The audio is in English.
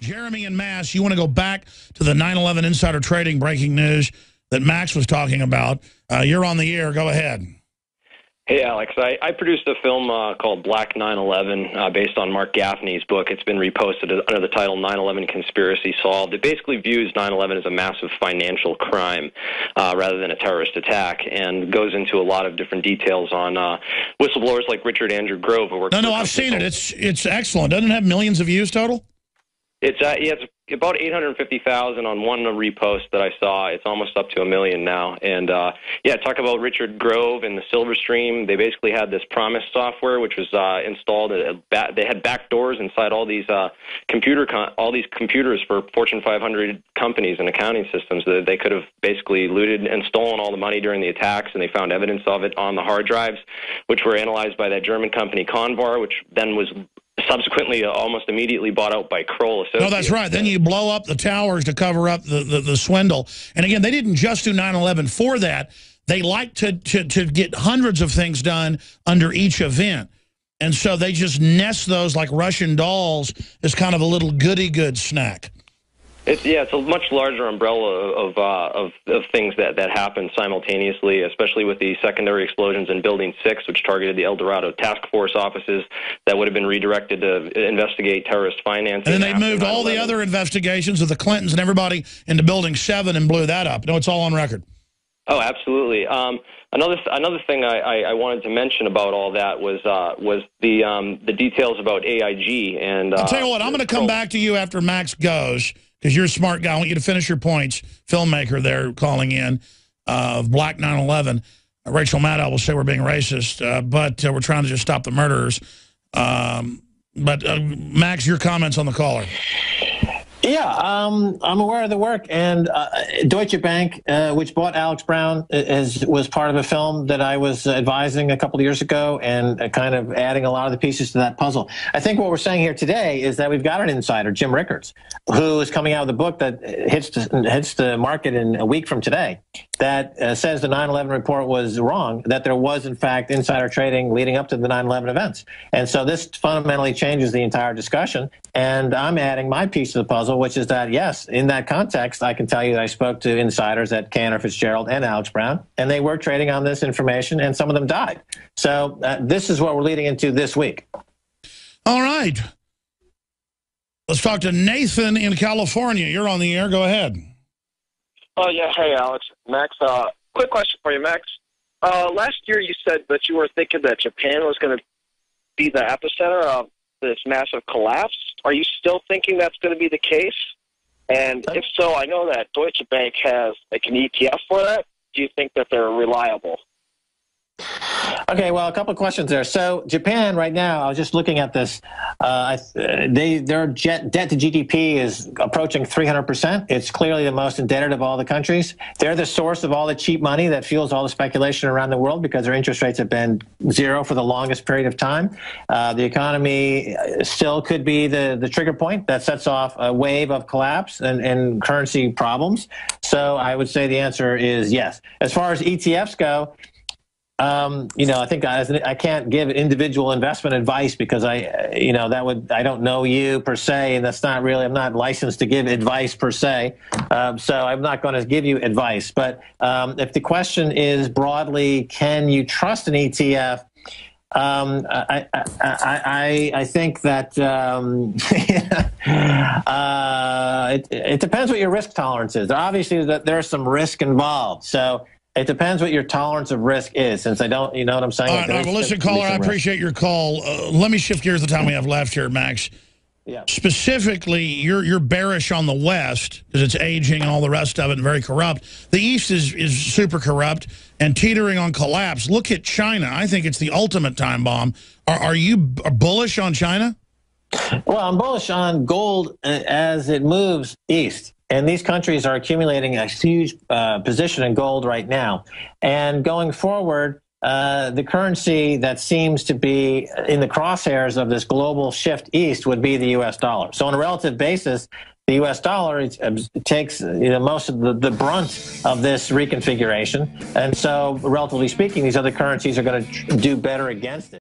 Jeremy and Mass, you want to go back to the 9/11 insider trading breaking news that Max was talking about. You're on the air. Go ahead. Hey, Alex. I produced a film called Black 9/11 based on Mark Gaffney's book. It's been reposted under the title 9/11 Conspiracy Solved. It basically views 9/11 as a massive financial crime rather than a terrorist attack, and goes into a lot of different details on whistleblowers like Richard Andrew Grove. Who works no, I've seen it. It's excellent. Doesn't it have millions of views total? It's about 850,000 on one repost that I saw. It's almost up to 1 million now. And yeah, talk about Richard Grove and the Silver Stream. They basically had this Promise software, which was installed. They had back doors inside all these computers for Fortune 500 companies and accounting systems that they could have basically looted and stolen all the money during the attacks. And they found evidence of it on the hard drives, which were analyzed by that German company Convar, which then was subsequently almost immediately bought out by Kroll Associates. No, that's right. Then you blow up the towers to cover up the swindle. And again, they didn't just do 9/11 for that. They like to get hundreds of things done under each event. And so they just nest those like Russian dolls as kind of a little goody-good snack. It's a much larger umbrella of things that happen simultaneously, especially with the secondary explosions in Building 6, which targeted the El Dorado task force offices that would have been redirected to investigate terrorist financing. And then they moved all the other investigations of the Clintons and everybody into Building 7 and blew that up. No, it's all on record. Oh, absolutely. Another thing I wanted to mention about all that was the details about AIG. And I'll tell you what, I'm going to come back to you after Max goes, because you're a smart guy. I want you to finish your points. Filmmaker there calling in of Black 9/11. Rachel Maddow will say we're being racist, but we're trying to just stop the murderers. Max, your comments on the caller. Yeah, I'm aware of the work, and Deutsche Bank, which bought Alex Brown, was part of a film that I was advising a couple of years ago, and kind of adding a lot of the pieces to that puzzle. I think what we're saying here today is that we've got an insider, Jim Rickards, who is coming out with a book that hits the market in a week from today, that says the 9/11 report was wrong, that there was, in fact, insider trading leading up to the 9/11 events. And so this fundamentally changes the entire discussion, and I'm adding my piece to the puzzle, which is that, yes, in that context, I can tell you that I spoke to insiders at Cantor Fitzgerald and Alex Brown, and they were trading on this information, and some of them died. So this is what we're leading into this week. All right. Let's talk to Nathan in California. You're on the air. Go ahead. Oh, yeah. Hey, Alex. Max, quick question for you, Max. Last year you said that you were thinking that Japan was going to be the epicenter of this massive collapse. Are you still thinking that's going to be the case? And if so, I know that Deutsche Bank has like an ETF for that. Do you think that they're reliable? Okay, well, a couple of questions there. So Japan right now, I was just looking at this. Their debt to GDP is approaching 300%. It's clearly the most indebted of all the countries. They're the source of all the cheap money that fuels all the speculation around the world because their interest rates have been zero for the longest period of time. The economy still could be the trigger point that sets off a wave of collapse and currency problems. So I would say the answer is yes. As far as ETFs go, I think I can't give individual investment advice because I don't know you per se, and I'm not licensed to give advice per se. So I'm not going to give you advice. But if the question is broadly, can you trust an ETF? I think that it depends what your risk tolerance is. Obviously, there's some risk involved. So it depends what your tolerance of risk is, since I don't, you know what I'm saying? All right, well, listen, caller, I appreciate your call. Let me shift gears the time we have left here, Max. Yeah. Specifically, you're bearish on the West because it's aging and all the rest of it and very corrupt. The East is super corrupt and teetering on collapse. Look at China. I think it's the ultimate time bomb. Are you bullish on China? Well, I'm bullish on gold as it moves east. And these countries are accumulating a huge position in gold right now. And going forward, the currency that seems to be in the crosshairs of this global shift east would be the U.S. dollar. So on a relative basis, the U.S. dollar takes most of the brunt of this reconfiguration. And so, relatively speaking, these other currencies are going to do better against it.